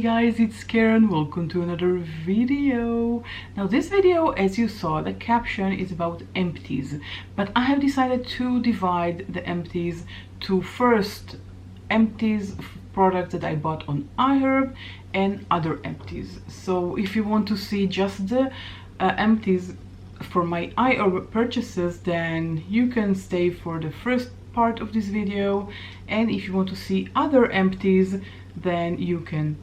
guys, it's Karen. Welcome to another video. Now this video, as you saw, the caption is about empties, but I have decided to divide the empties to first empties products that I bought on Iherb and other empties. So if you want to see just the empties for my Iherb purchases, then you can stay for the first part of this video, and if you want to see other empties, then you can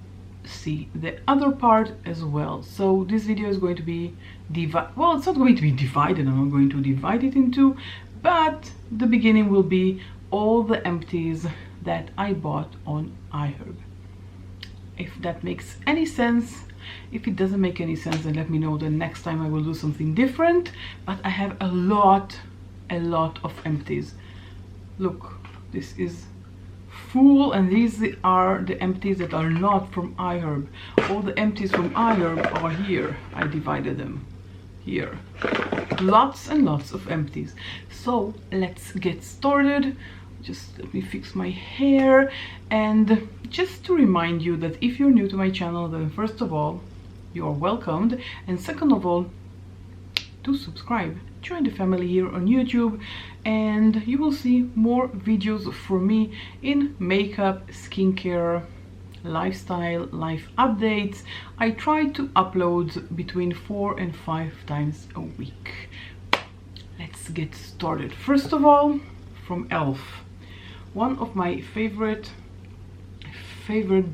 see the other part as well. So this video is going to be it's not going to be divided. I'm not going to divide it into, but the beginning will be all the empties that I bought on Iherb. If that makes any sense. If it doesn't make any sense, then let me know. The next time I will do something different, but I have a lot of empties. Look, this is full, and these are the empties that are not from Iherb. All the empties from Iherb are here. I divided them here. Lots and lots of empties. So let's get started. Just let me fix my hair, and just to remind you that if you're new to my channel, then first of all, you are welcomed, and second of all, to subscribe. Join the family here on YouTube, and you will see more videos from me in makeup, skincare, lifestyle, life updates. I try to upload between 4 and 5 times a week. Let's get started. First of all, from ELF, one of my favorite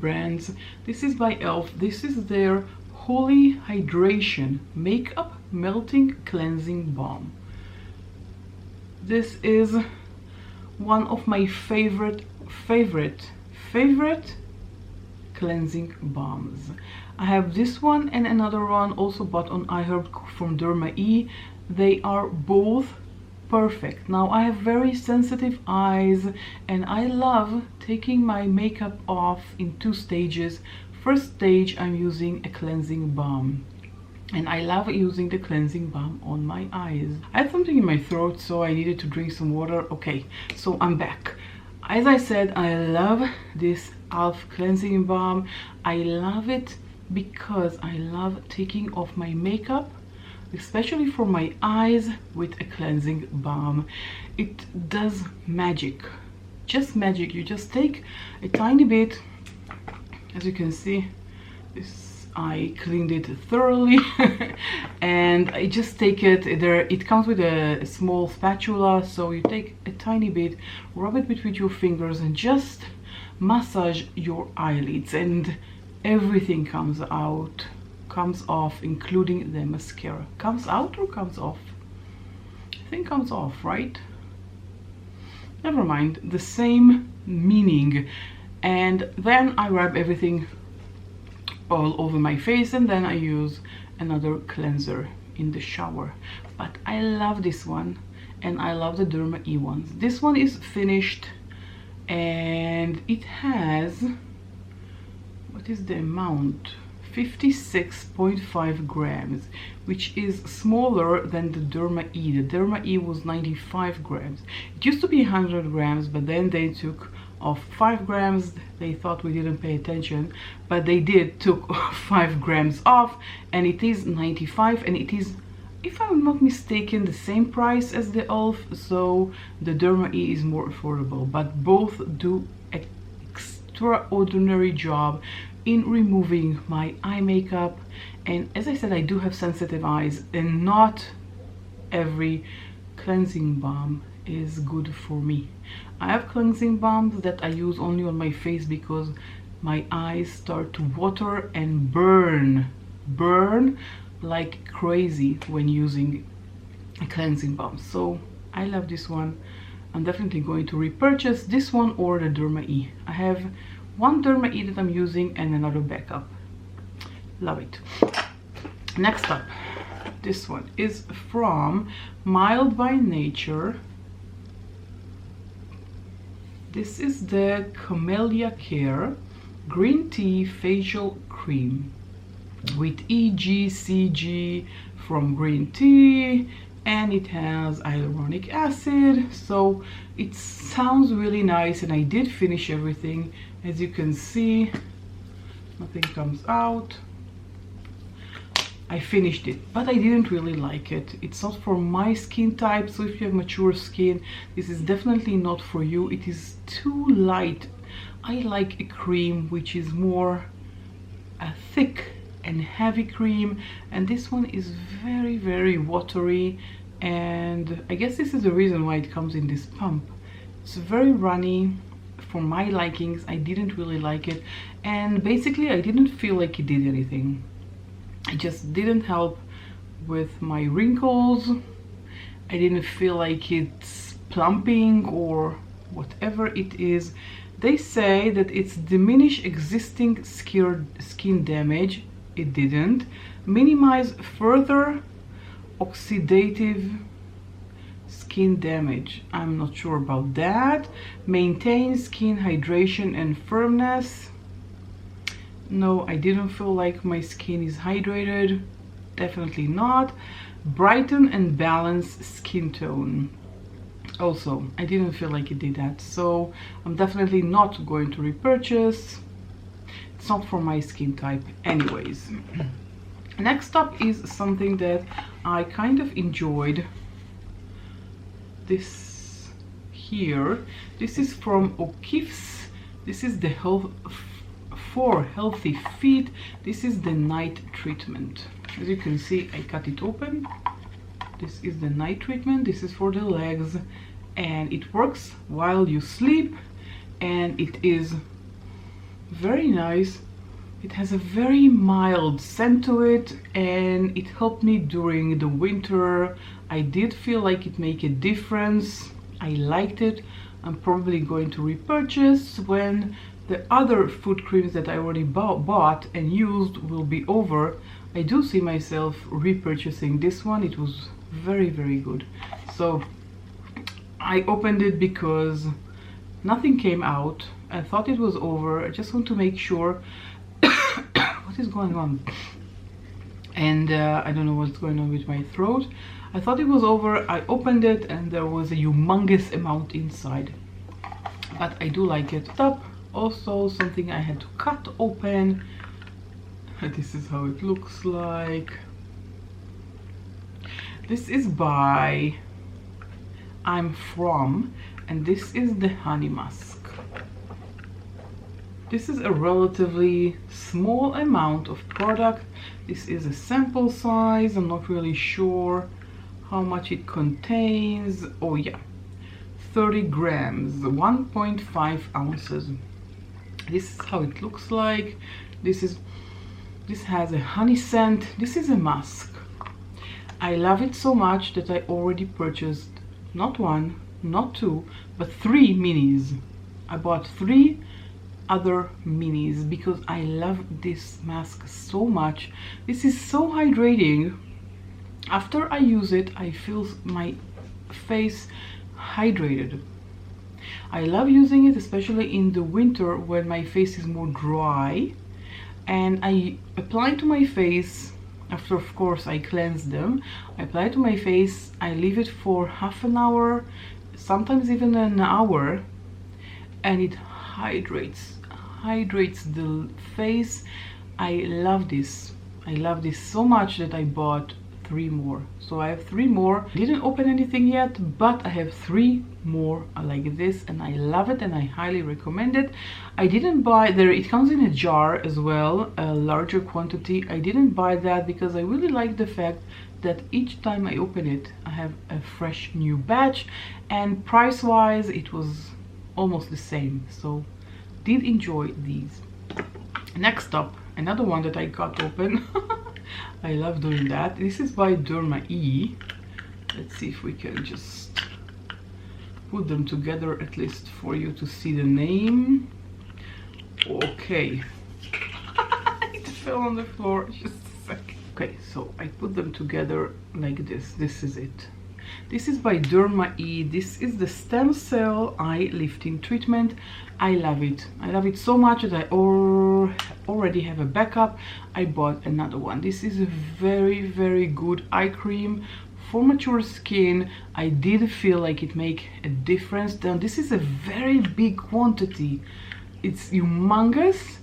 brands. This is by ELF. This is their Holy Hydration Makeup Melting Cleansing Balm. This is one of my favorite cleansing balms. I have this one and another one also bought on Iherb from Derma E. They are both perfect. Now I have very sensitive eyes, and I love taking my makeup off in 2 stages. First stage, I'm using a cleansing balm, and I love using the cleansing balm on my eyes. I had something in my throat, so I needed to drink some water. Okay, so I'm back. As I said, I love this ELF cleansing balm. I love it because I love taking off my makeup, especially for my eyes, with a cleansing balm. It does magic, just magic. You just take a tiny bit. As you can see, this, I cleaned it thoroughly and I just take it there. It comes with a small spatula, so you take a tiny bit, rub it between your fingers, and just massage your eyelids, and everything comes off, including the mascara. Comes out or comes off? I think comes off, right? Never mind, the same meaning. And then I rub everything all over my face, and then I use another cleanser in the shower. But I love this one, and I love the Derma E ones. This one is finished, and it has, what is the amount? 56.5 grams, which is smaller than the Derma E. The Derma E was 95 grams. It used to be 100 grams, but then they took off 5 grams. They thought we didn't pay attention, but they took 5 grams off, and it is 95, and it is, if I'm not mistaken, the same price as the ELF, so the Derma E is more affordable, but both do an extraordinary job in removing my eye makeup. And as I said, I do have sensitive eyes, and not every cleansing balm is good for me. I have cleansing balms that I use only on my face because my eyes start to water and burn like crazy when using a cleansing balm. So I love this one. I'm definitely going to repurchase this one or the Derma E. I have one Derma E that I'm using and another backup. Love it. Next up, this one is from Mild by Nature. This is the Camellia Care Green Tea Facial Cream with Egcg from green tea, and it has hyaluronic acid, so it sounds really nice. And I did finish everything. As you can see, nothing comes out. I finished it, but I didn't really like it. It's not for my skin type, so if you have mature skin, this is definitely not for you. It is too light. I like a cream which is more thick and heavy cream, and this one is very, very watery, and I guess this is the reason why it comes in this pump. It's very runny. For my likings, I didn't really like it, and basically I didn't feel like it did anything. It just didn't help with my wrinkles. I didn't feel like it's plumping or whatever it is. They say that it's diminish existing skin damage. It didn't. Minimize further oxidative skin damage. I'm not sure about that. Maintain skin hydration and firmness. No, I didn't feel like my skin is hydrated. Definitely not. Brighten and balance skin tone. Also, I didn't feel like it did that, so I'm definitely not going to repurchase. It's not for my skin type anyways. Next up is something that I kind of enjoyed. This here. This is from O'Keeffe's. This is the For Healthy Feet. This is the night treatment. As you can see, I cut it open. This is the night treatment. This is for the legs, and it works while you sleep, and it is very nice. It has a very mild scent to it, and it helped me during the winter. I did feel like it made a difference. I liked it. I'm probably going to repurchase when the other foot creams that I already bought and used will be over. I do see myself repurchasing this one. It was very, very good. So I opened it because nothing came out. I thought it was over. I just want to make sure. What is going on? And I don't know what's going on with my throat. I thought it was over. I opened it and there was a humongous amount inside, but I do like it. Top, also something I had to cut open. This is how it looks like. This is by I'm From, and this is the honey mask. This is a relatively small amount of product. This is a sample size. I'm not really sure how much it contains. Oh yeah, 30 grams, 1.5 ounces. This is how it looks like. This has a honey scent. This is a mask. I love it so much that I already purchased not one, not two, but 3 minis. I bought 3 other minis because I love this mask so much. This is so hydrating. After I use it, I feel my face hydrated. I love using it, especially in the winter when my face is more dry, and I apply to my face after, of course, I cleanse them. I apply to my face, I leave it for half an hour, sometimes even an hour, and it hydrates the face. I love this. I love this so much that I bought 3 more. So I have 3 more. Didn't open anything yet, but I have 3 more like this, and I love it and I highly recommend it. I didn't buy there, it comes in a jar as well, a larger quantity. I didn't buy that because I really like the fact that each time I open it I have a fresh new batch, and price wise it was almost the same, so did enjoy these. Next up, another one that I got open. I love doing that. This is by Derma E. Let's see if we can just put them together, at least for you to see the name. Okay. It fell on the floor, just a second. Okay, so I put them together like this. This is it. This is by Derma E. This is the Stem Cell Eye Lifting Treatment. I love it. I love it so much that I already have a backup. I bought another one. This is a very, very good eye cream for mature skin. I did feel like it make a difference. Then this is a very big quantity. It's humongous,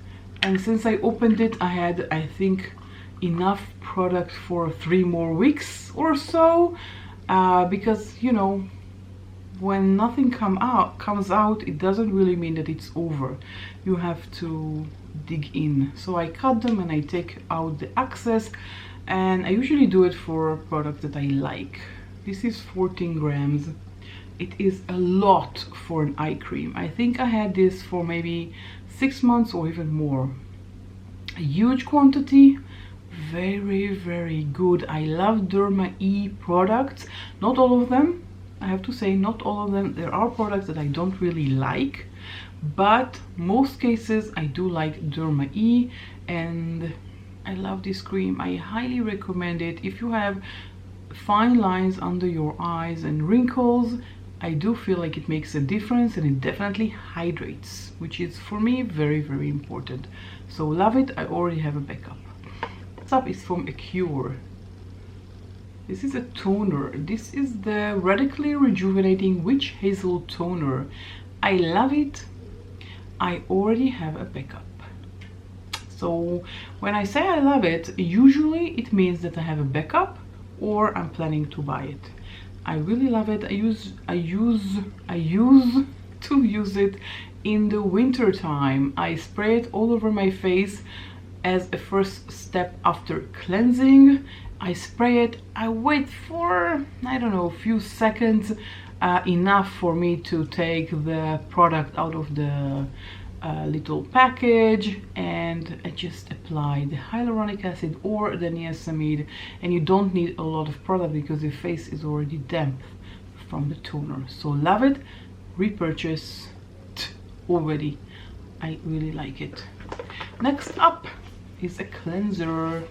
and since I opened it, I had, I think, enough product for 3 more weeks or so, because you know, when nothing comes out, it doesn't really mean that it's over. You have to dig in. So I cut them and I take out the excess, and I usually do it for products that I like. This is 14 grams. It is a lot for an eye cream. I think I had this for maybe 6 months or even more. A huge quantity, very, very good. I love Derma E products. Not all of them, I have to say, not all of them. There are products that I don't really like, but most cases I do like Derma E, and I love this cream. I highly recommend it. If you have fine lines under your eyes and wrinkles, I do feel like it makes a difference, and it definitely hydrates, which is for me very, very important. So love it. I already have a backup. Next up is from Egcg. This is a toner. This is the Radically Rejuvenating Witch Hazel Toner. I love it. I already have a backup. So when I say I love it, usually it means that I have a backup or I'm planning to buy it. I really love it. I use to use it in the winter time. I spray it all over my face as a first step after cleansing. I spray it, I wait for, I don't know, a few seconds, enough for me to take the product out of the little package, and I just apply the hyaluronic acid or the niacinamide, and you don't need a lot of product because your face is already damp from the toner. So love it, repurchase already. I really like it. Next up is a cleanser.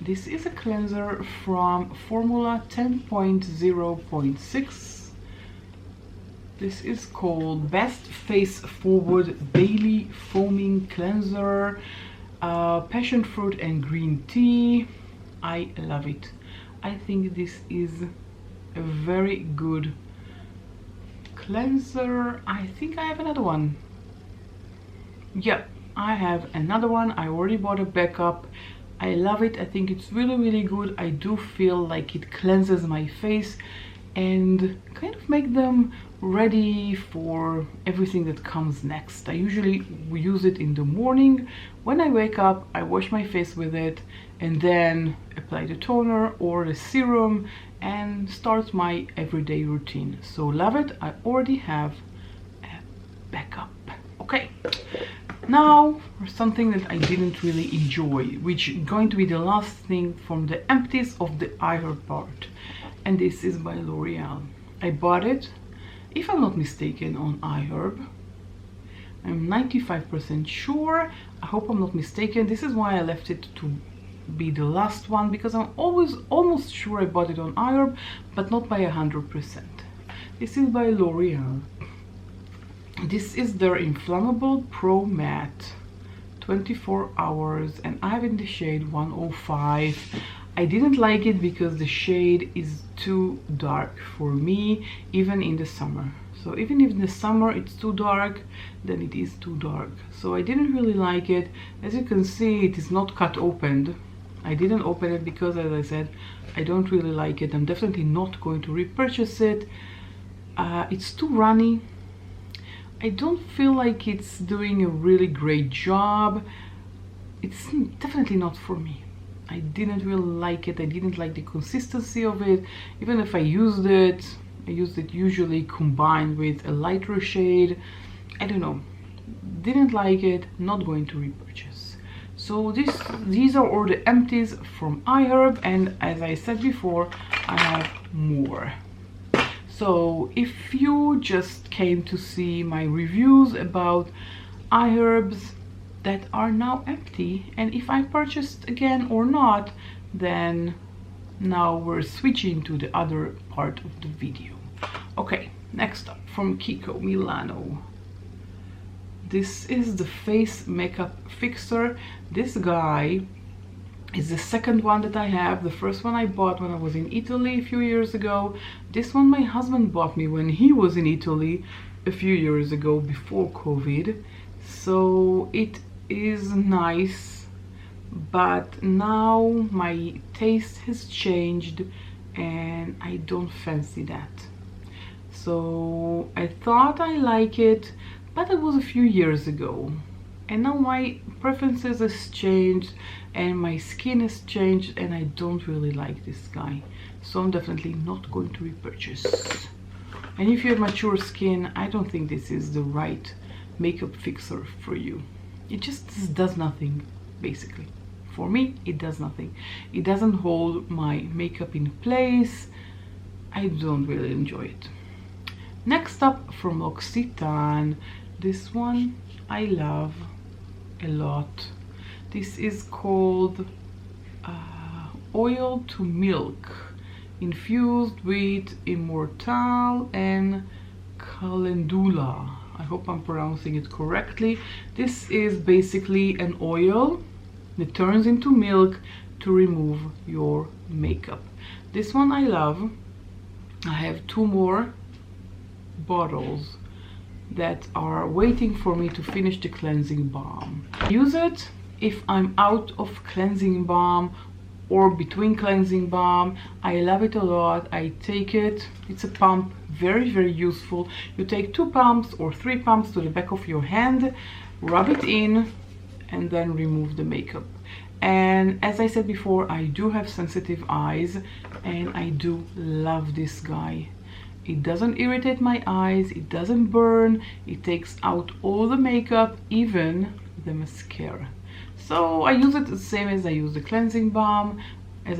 This is a cleanser from Formula 10.0.6. This is called Best Face Forward Daily Foaming Cleanser, passion fruit and green tea. I love it. I think this is a very good cleanser. I think I have another one. Yeah, I have another one. I already bought a backup. I love it. I think it's really, really good. I do feel like it cleanses my face and kind of make them ready for everything that comes next. I usually use it in the morning. When I wake up, I wash my face with it and then apply the toner or the serum and start my everyday routine. So love it. I already have a backup. Okay, now for something that I didn't really enjoy, which is going to be the last thing from the Empties of the Iherb part, and this is by L'Oreal. I bought it, if I'm not mistaken, on Iherb. I'm 95% sure. I hope I'm not mistaken. This is why I left it to be the last one, because I'm always almost sure I bought it on Iherb, but not by 100%. This is by L'Oreal. This is their Inflammable Pro Matte 24 hours, and I have in the shade 105. I didn't like it because the shade is too dark for me, even in the summer. So even if in the summer it's too dark, then it is too dark. So I didn't really like it. As you can see, it is not cut opened. I didn't open it because, as I said, I don't really like it. I'm definitely not going to repurchase it. It's too runny. I don't feel like it's doing a really great job. It's definitely not for me. I didn't really like it. I didn't like the consistency of it. Even if I used it usually combined with a lighter shade. I don't know. Didn't like it. Not going to repurchase. So these are all the Empties from Iherb, and as I said before, I have more. So if you just came to see my reviews about Iherbs that are now empty, and if I purchased again or not, then now we're switching to the other part of the video. Okay, next up from Kiko Milano. This is the face makeup fixer. This guy is the second one that I have. The first one I bought when I was in Italy a few years ago. This one my husband bought me when he was in Italy a few years ago, before COVID. So it is nice, but now my taste has changed and I don't fancy that. So I thought I like it, but it was a few years ago, and now my preferences has changed and my skin has changed and I don't really like this guy, so I'm definitely not going to repurchase. And if you have mature skin, I don't think this is the right makeup fixer for you. It just does nothing, basically. For me, it does nothing. It doesn't hold my makeup in place. I don't really enjoy it. Next up, from L'Occitane, this one I love a lot. This is called Oil to Milk, infused with Immortelle and Calendula. I hope I'm pronouncing it correctly. This is basically an oil that turns into milk to remove your makeup. This one I love. I have 2 more bottles that are waiting for me to finish the cleansing balm. I use it if I'm out of cleansing balm or between cleansing balm. I love it a lot. I take it, it's a pump, very useful. You take 2 pumps or 3 pumps to the back of your hand, rub it in, and then remove the makeup. And as I said before, I do have sensitive eyes and I do love this guy. It doesn't irritate my eyes, it doesn't burn, it takes out all the makeup, even the mascara. So I use it the same as I use the cleansing balm. As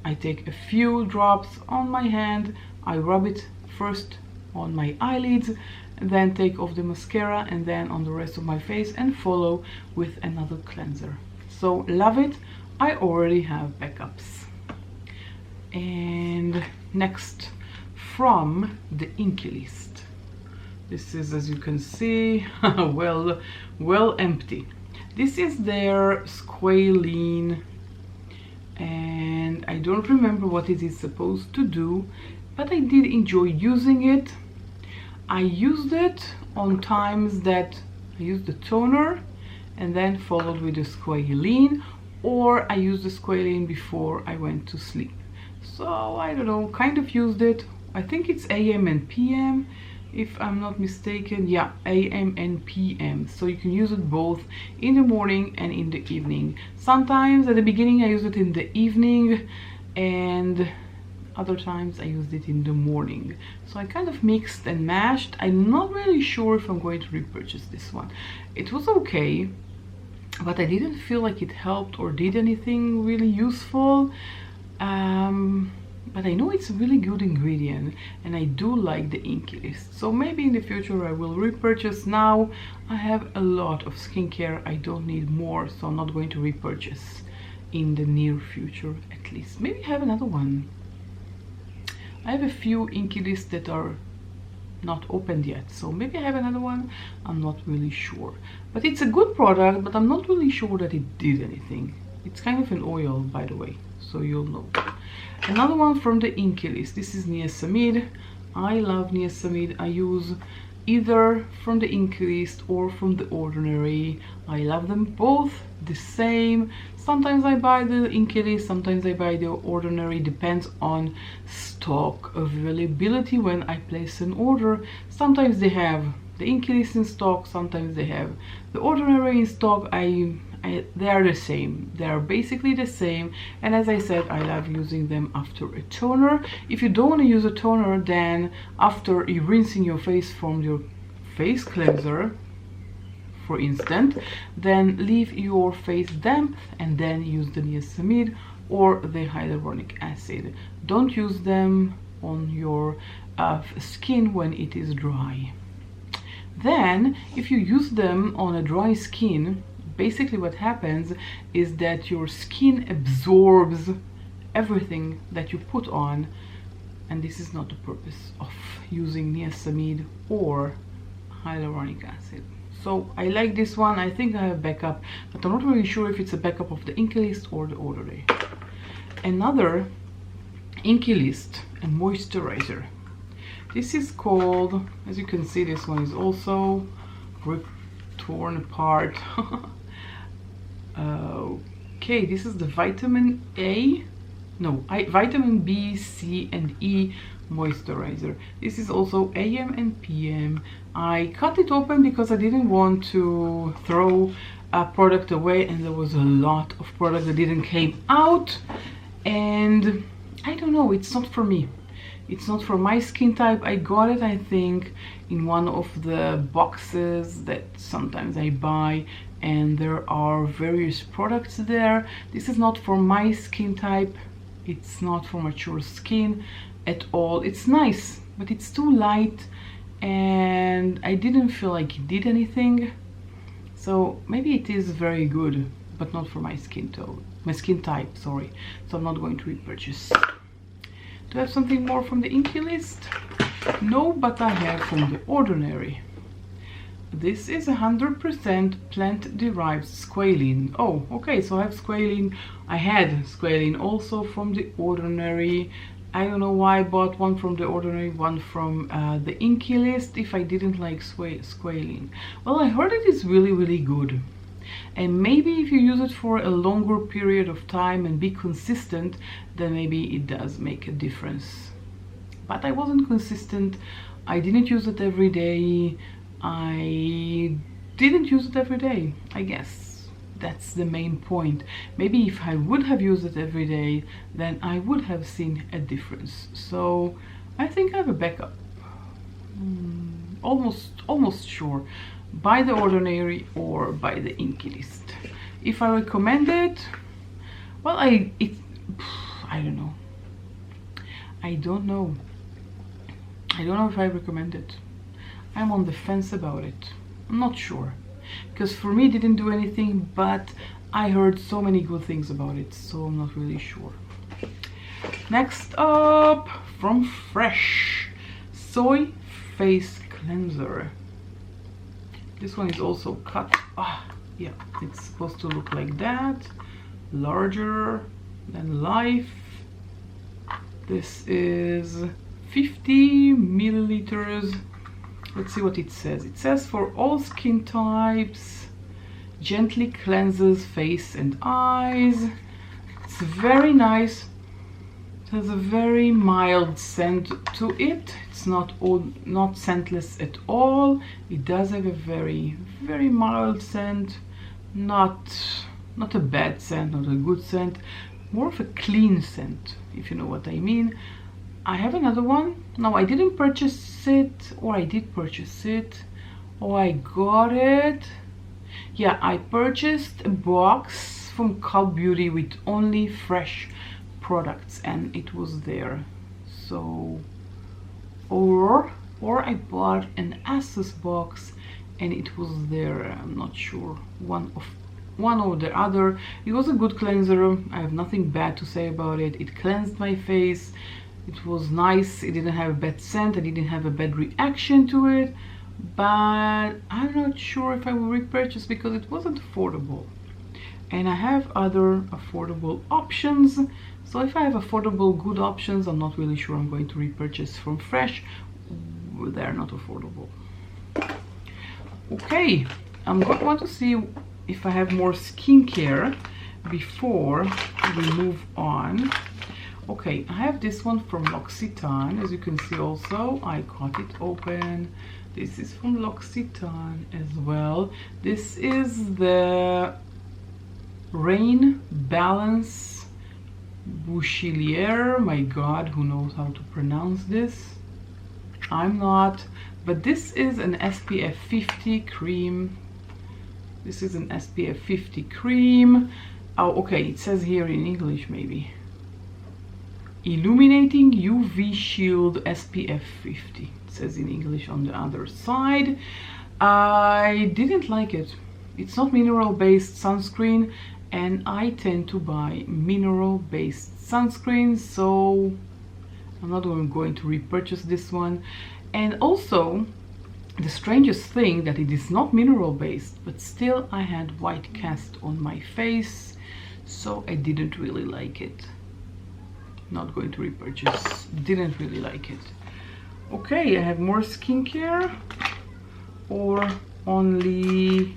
I take a few drops on my hand, I rub it first on my eyelids, and then take off the mascara, and then on the rest of my face, and follow with another cleanser. So love it. I already have backups. And next, from the Inky List. This is, as you can see, well empty. This is their Squalene, and I don't remember what it is supposed to do, but I did enjoy using it. I used it on times that I used the toner and then followed with the Squalene, or I used the Squalene before I went to sleep. So I don't know, kind of used it. I think it's AM and PM, if I'm not mistaken. Yeah, AM and PM. So you can use it both in the morning and in the evening. Sometimes at the beginning I use it in the evening, and other times I used it in the morning. So I kind of mixed and mashed. I'm not really sure if I'm going to repurchase this one. It was okay, but I didn't feel like it helped or did anything really useful. But I know it's a really good ingredient, and I do like the Inky List. So maybe in the future I will repurchase. Now I have a lot of skincare, I don't need more, so I'm not going to repurchase in the near future at least. Maybe I have another one. I have a few Inky Lists that are not opened yet, so maybe I have another one. I'm not really sure, but it's a good product, but I'm not really sure that it did anything. It's kind of an oil, by the way, so you'll know. Another one from the Inky List. This is Neasamid. I love Neasamid. I use either from the Inky List or from the Ordinary. I love them both the same. Sometimes I buy the Inky List, sometimes I buy the Ordinary. Depends on stock availability when I place an order. Sometimes they have the Inky List in stock, sometimes they have the Ordinary in stock. They are the same. They are basically the same, and as I said, I love using them after a toner. If you don't want to use a toner, then after you rinsing your face from your face cleanser, for instance, then leave your face damp and then use the Neasamid or the hyaluronic acid. Don't use them on your skin when it is dry. Then if you use them on a dry skin, basically what happens is that your skin absorbs everything that you put on, and this is not the purpose of using Neasamid or hyaluronic acid. So I like this one. I think I have backup, but I'm not really sure if it's a backup of the Inky List or the Ordinary. Another Inky List and moisturizer. This is called, as you can see, this one is also ripped, torn apart. Okay, this is the vitamin A, no, vitamin B, C and E moisturizer. This is also AM and PM. I cut it open because I didn't want to throw a product away, and there was a lot of product that didn't came out, and I don't know, it's not for me. It's not for my skin type. I got it, I think, in one of the boxes that sometimes I buy, and there are various products there. This is not for my skin type. It's not for mature skin at all. It's nice, but it's too light, and I didn't feel like it did anything. So maybe it is very good, but not for my skin tone, my skin type, sorry. So I'm not going to repurchase. Do I have something more from the Inky list? No, but I have from The Ordinary. This is 100% plant-derived squalene. Oh, okay, so I have squalene. I had squalene also from The Ordinary. I don't know why I bought one from The Ordinary, one from the Inky list if I didn't like squalene. Well, I heard it is really, really good. And maybe if you use it for a longer period of time and be consistent, then maybe it does make a difference. But I wasn't consistent. I didn't use it every day. I didn't use it every day, I guess. That's the main point. Maybe if I would have used it every day, then I would have seen a difference. So I think I have a backup. Almost sure. By The Ordinary or by the Inky list. If I recommend it, well, I don't know. I don't know if I recommend it. I'm on the fence about it. I'm not sure, because for me it didn't do anything, but I heard so many good things about it, so I'm not really sure. Next up, from Fresh, Soy Face Cleanser. This one is also cut. Yeah, it's supposed to look like that, larger than life. This is 50 milliliters. Let's see what it says. It says for all skin types, gently cleanses face and eyes. It's very nice. It has a very mild scent to it. It's not scentless at all. It does have a very, very mild scent. Not a bad scent, not a good scent. More of a clean scent, if you know what I mean. I have another one. No, I didn't purchase it, or I did purchase it, or I got it. Yeah, I purchased a box from Cult Beauty with only fresh products, and it was there. So, or I bought an Asus box and it was there. I'm not sure, one or the other. It was a good cleanser. I have nothing bad to say about it. It cleansed my face. It was nice. It didn't have a bad scent. I didn't have a bad reaction to it, but I'm not sure if I will repurchase because it wasn't affordable, and I have other affordable options. So if I have affordable good options, I'm not really sure I'm going to repurchase from Fresh. They're not affordable. Okay, I'm going to want to see if I have more skincare before we move on. Okay, I have this one from L'Occitane. As you can see also, I cut it open. This is from L'Occitane as well. This is the Rain Balance Bouchelier. My God, who knows how to pronounce this? I'm not. But this is an SPF 50 cream. This is an SPF 50 cream. Oh, okay, it says here in English maybe. Illuminating UV Shield SPF 50. It says in English on the other side. I didn't like it. It's not mineral-based sunscreen, and I tend to buy mineral-based sunscreens, so I'm not going to repurchase this one. And also, the strangest thing that it is not mineral-based, but still I had white cast on my face, so I didn't really like it. Not going to repurchase. Didn't really like it. Okay, I have more skincare, or only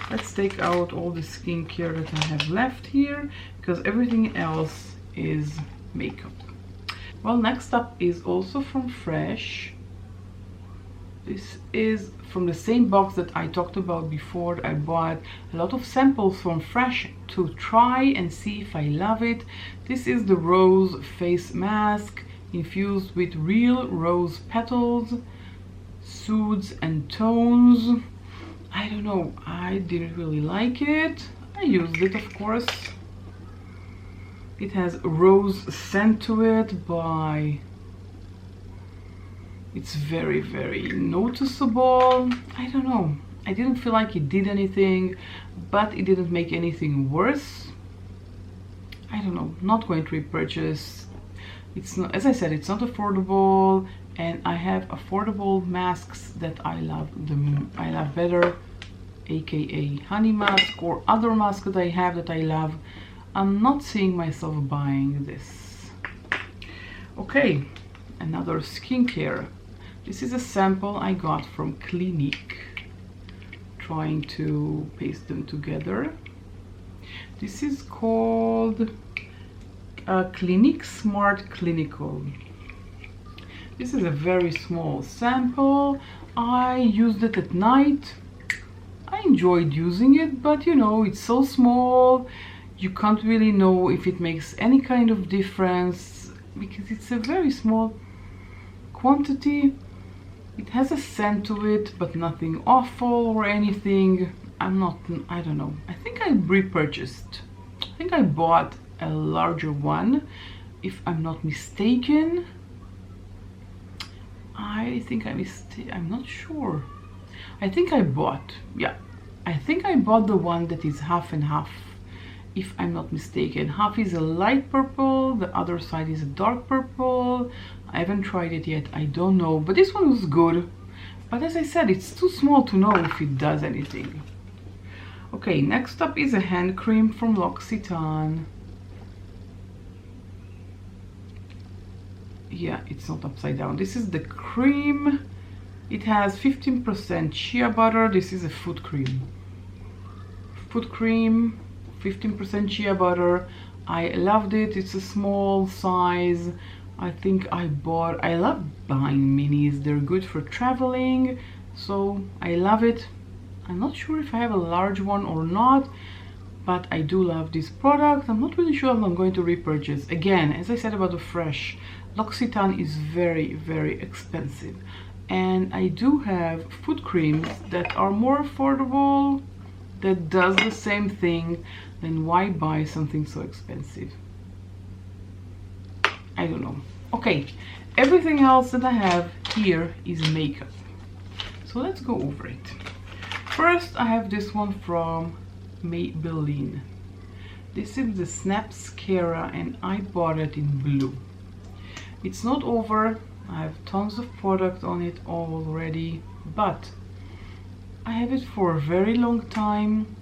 let's take out all the skincare that I have left here, because everything else is makeup. Well, next up is also from Fresh. This is from the same box that I talked about before. I bought a lot of samples from Fresh to try and see if I love it. This is the Rose Face Mask infused with real rose petals, soothes and tones. I don't know, I didn't really like it. I used it, of course. It has rose scent to it, it's very, very noticeable. I don't know, I didn't feel like it did anything, but it didn't make anything worse. I don't know, not going to repurchase. It's not, as I said, it's not affordable, and I have affordable masks that I love better, aka honey mask or other masks that I have that I love. I'm not seeing myself buying this. Okay, another skincare. This is a sample I got from Clinique, trying to paste them together. This is called Clinique Smart Clinical. This is a very small sample. I used it at night. I enjoyed using it, but you know, it's so small, you can't really know if it makes any kind of difference because it's a very small quantity. It has a scent to it, but nothing awful or anything. I don't know. I think I repurchased. I think I bought a larger one, if I'm not mistaken. I'm not sure. I think I bought the one that is half and half, if I'm not mistaken. Half is a light purple, the other side is a dark purple. I haven't tried it yet, I don't know, but this one was good. But as I said, it's too small to know if it does anything. Okay, next up is a hand cream from L'Occitane. Yeah, it's not upside down. This is the cream. It has 15% shea butter. This is a foot cream. Foot cream, 15% shea butter. I loved it. It's a small size. I think I love buying minis. They're good for traveling, so I love it. I'm not sure if I have a large one or not, but I do love this product. I'm not really sure if I'm going to repurchase. Again, as I said about the Fresh, L'Occitane is very, very expensive. And I do have foot creams that are more affordable, that does the same thing. Then why buy something so expensive? I don't know. Okay, everything else that I have here is makeup. So let's go over it. First, I have this one from Maybelline. This is the Snap Mascara, and I bought it in blue. It's not over. I have tons of product on it already, but I have it for a very long time.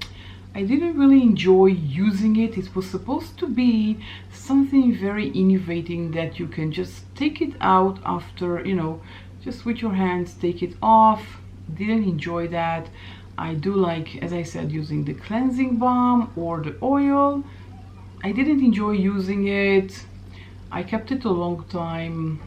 I didn't really enjoy using it. It was supposed to be something very innovating that you can just take it out after, you know, just with your hands, take it off. Didn't enjoy that. I do like, as I said, using the cleansing balm or the oil. I didn't enjoy using it. I kept it a long time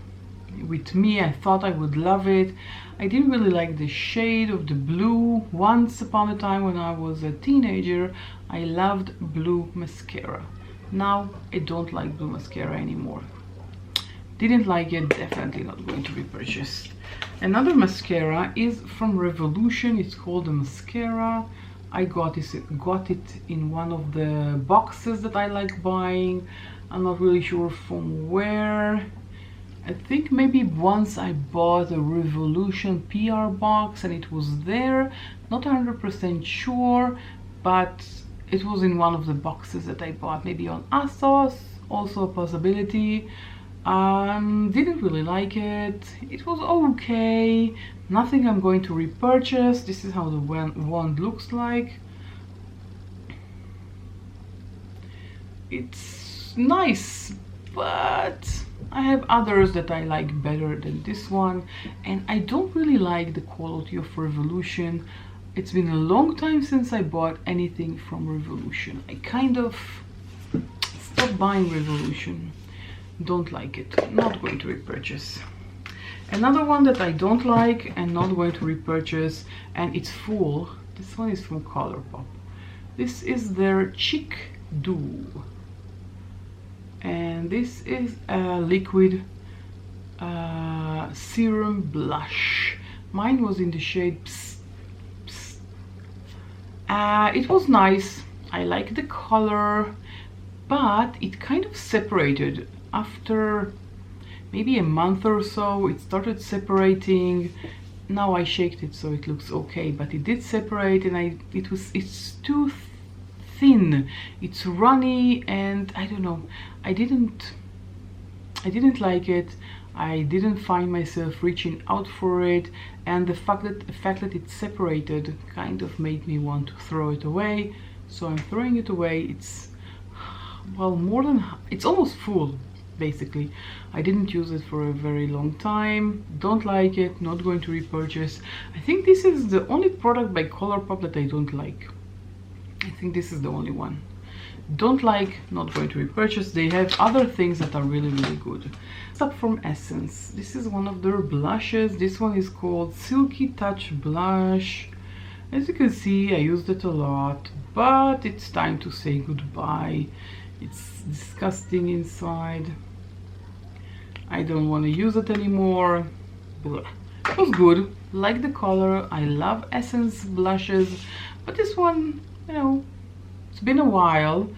with me. I thought I would love it. I didn't really like the shade of the blue. Once upon a time when I was a teenager, I loved blue mascara. Now I don't like blue mascara anymore. Didn't like it, definitely not going to be purchased. Another mascara is from Revolution. It's called the mascara. I got it in one of the boxes that I like buying. I'm not really sure from where. I think maybe once I bought a Revolution PR box and it was there. Not 100% sure, but it was in one of the boxes that I bought. Maybe on ASOS, also a possibility. Didn't really like it. It was okay. Nothing I'm going to repurchase. This is how the wand looks like. It's nice, but I have others that I like better than this one, and I don't really like the quality of Revolution. It's been a long time since I bought anything from Revolution. I kind of stopped buying Revolution. Don't like it. Not going to repurchase. Another one that I don't like and not going to repurchase, and it's full. This one is from Colourpop. This is their Cheek Dew. And this is a liquid serum blush. Mine was in the shade Psst, Psst. It was nice. I like the color, but it kind of separated after maybe a month or so. It started separating. Now I shaked it so it looks okay, but it did separate, and it's too thin. It's runny, and I don't know. I didn't like it. I didn't find myself reaching out for it, and the fact that it separated kind of made me want to throw it away. So I'm throwing it away. It's, well, it's almost full, basically. I didn't use it for a very long time. Don't like it. Not going to repurchase. I think this is the only product by Colourpop that I don't like. I think this is the only one. Don't like, not going to repurchase. They have other things that are really, really good. Stuff from Essence. This is one of their blushes. This one is called Silky Touch Blush. As you can see, I used it a lot, but it's time to say goodbye. It's disgusting inside. I don't want to use it anymore. Blah. It was good. Like the color. I love Essence blushes, but this one, you know, it's been a while.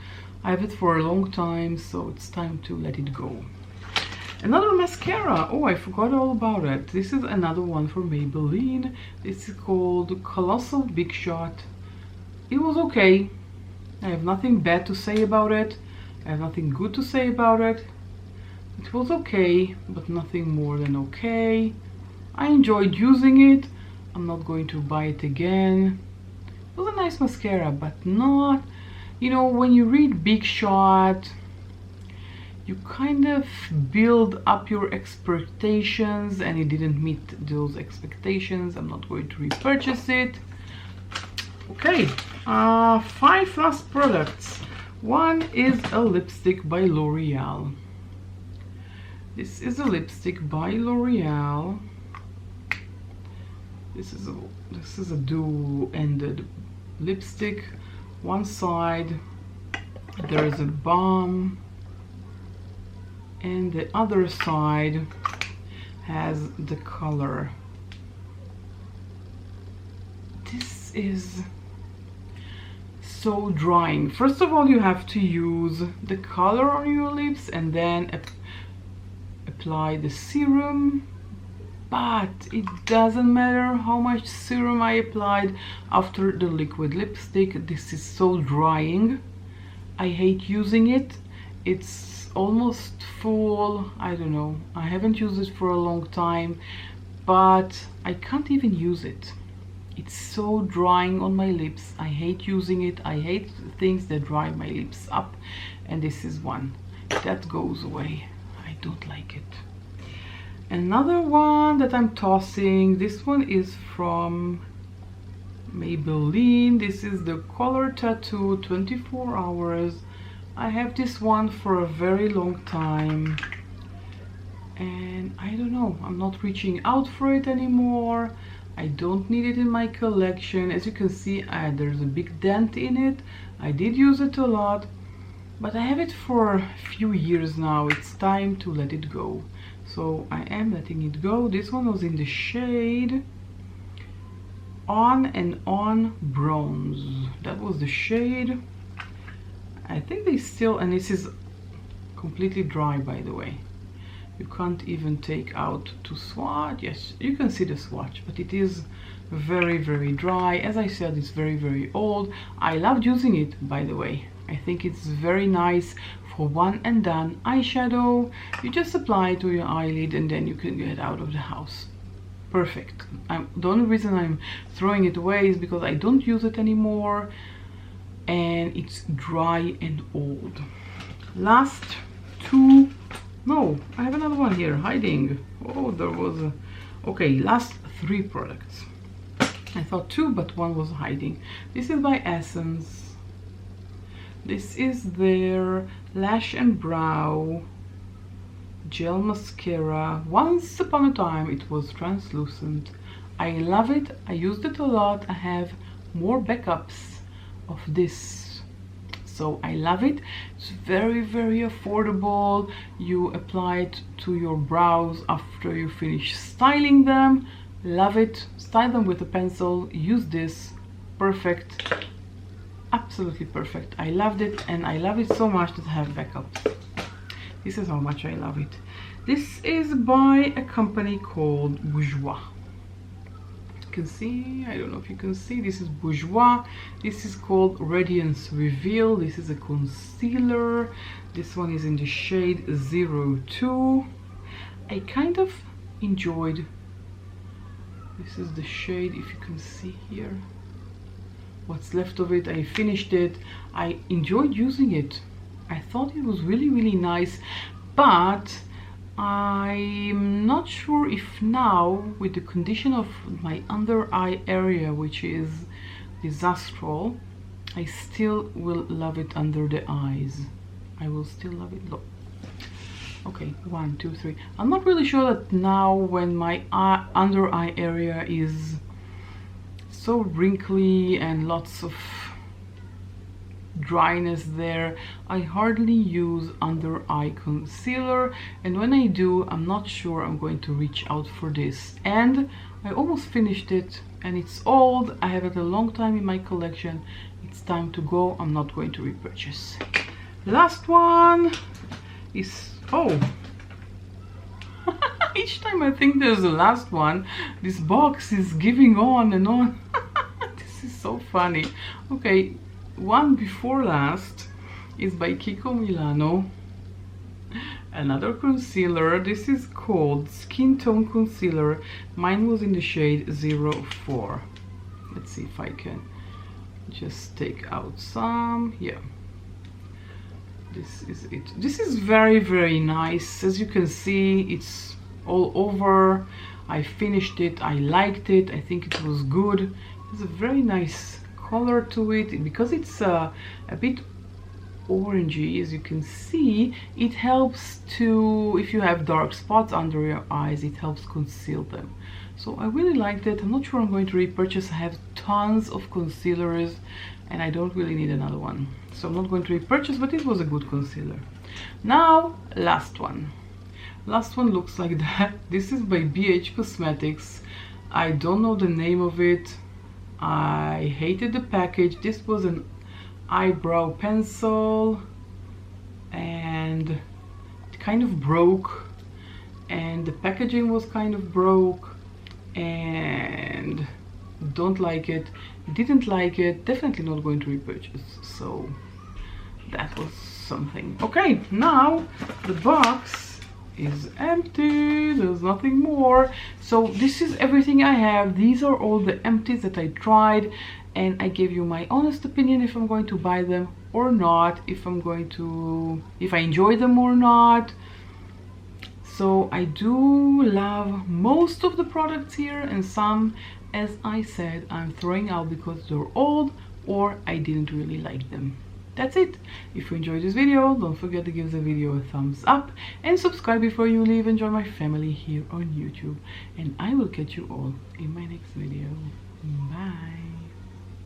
I have it for a long time, so it's time to let it go. Another mascara. Oh, I forgot all about it. This is another one from Maybelline. This is called Colossal Big Shot. It was okay. I have nothing bad to say about it. I have nothing good to say about it. It was okay, but nothing more than okay. I enjoyed using it. I'm not going to buy it again. It was a nice mascara, but not, you know, when you read Big Shot, you kind of build up your expectations, and it didn't meet those expectations. I'm not going to repurchase it. Okay, 5 last products. One is a lipstick by L'Oreal. This is a lipstick by L'Oreal. This is a dual-ended lipstick. One side there is a balm, and the other side has the color. This is so drying. First of all, you have to use the color on your lips and then apply the serum. But it doesn't matter how much serum I applied after the liquid lipstick. This is so drying. I hate using it. It's almost full. I don't know. I haven't used it for a long time, but I can't even use it. It's so drying on my lips. I hate using it. I hate things that dry my lips up, and this is one that goes away. I don't like it. Another one that I'm tossing, this one is from Maybelline. This is the Color Tattoo 24 Hours. I have this one for a very long time, and I don't know, I'm not reaching out for it anymore. I don't need it in my collection. As you can see, there's a big dent in it. I did use it a lot, but I have it for a few years now. It's time to let it go. So I am letting it go. This one was in the shade On and On Bronze. That was the shade. I think they still, and this is completely dry, by the way. You can't even take out to swatch. Yes, you can see the swatch, but it is very, very dry. As I said, it's very, very old. I loved using it, by the way. I think it's very nice for one and done eyeshadow. You just apply it to your eyelid and then you can get out of the house. Perfect. The only reason I'm throwing it away is because I don't use it anymore, and it's dry and old. Last two. No, I have another one here hiding. Oh, there was a... Okay, last 3 products. I thought two, but one was hiding. This is by Essence. This is their Lash and Brow Gel Mascara. Once upon a time it was translucent. I love it. I used it a lot. I have more backups of this, so I love it. It's very affordable. You apply it to your brows after you finish styling them. Love it. Style them with a pencil. Use this. Perfect. Absolutely perfect. I loved it, and I love it so much that I have backups. This is how much I love it. This is by a company called Bourjois. You can see, I don't know if you can see, this is Bourjois. This is called Radiance Reveal. This is a concealer. This one is in the shade 02. I kind of enjoyed, this is the shade, if you can see here what's left of it. I finished it. I enjoyed using it. I thought it was really nice, but I'm not sure if now, with the condition of my under eye area, which is disastrous, I still will love it under the eyes. I will still love it. Look. Okay, 1, 2, 3. I'm not really sure that now, when my under eye area is so wrinkly and lots of dryness there, I hardly use under eye concealer, and when I do, I'm not sure I'm going to reach out for this. And I almost finished it, and it's old. I have it a long time in my collection. It's time to go. I'm not going to repurchase. Last one is, oh, each time I think there's the last one, this box is giving on and on. This is so funny. Okay, one before last is by Kiko Milano. Another concealer. This is called Skin Tone Concealer. Mine was in the shade 04. Let's see if I can just take out some. Yeah, this is it. This is very nice. As you can see, it's all over. I finished it. I liked it. I think it was good. It's a very nice color to it, because it's a bit orangey, as you can see. It helps to, if you have dark spots under your eyes, it helps conceal them. So I really liked it. I'm not sure I'm going to repurchase. I have tons of concealers and I don't really need another one, so I'm not going to repurchase, but it was a good concealer. Now, last one looks like that. This is by BH Cosmetics. I don't know the name of it. I hated the package. This was an eyebrow pencil and it kind of broke, and the packaging was kind of broke, and don't like it, didn't like it, definitely not going to repurchase. So that was something. Okay, now the box is empty. There's nothing more. So this is everything I have. These are all the empties that I tried, and I gave you my honest opinion if I'm going to buy them or not, if I enjoy them or not. So I do love most of the products here, and some, as I said, I'm throwing out because they're old or I didn't really like them. That's it. If you enjoyed this video, don't forget to give the video a thumbs up and subscribe before you leave and join my family here on YouTube. And I will catch you all in my next video. Bye.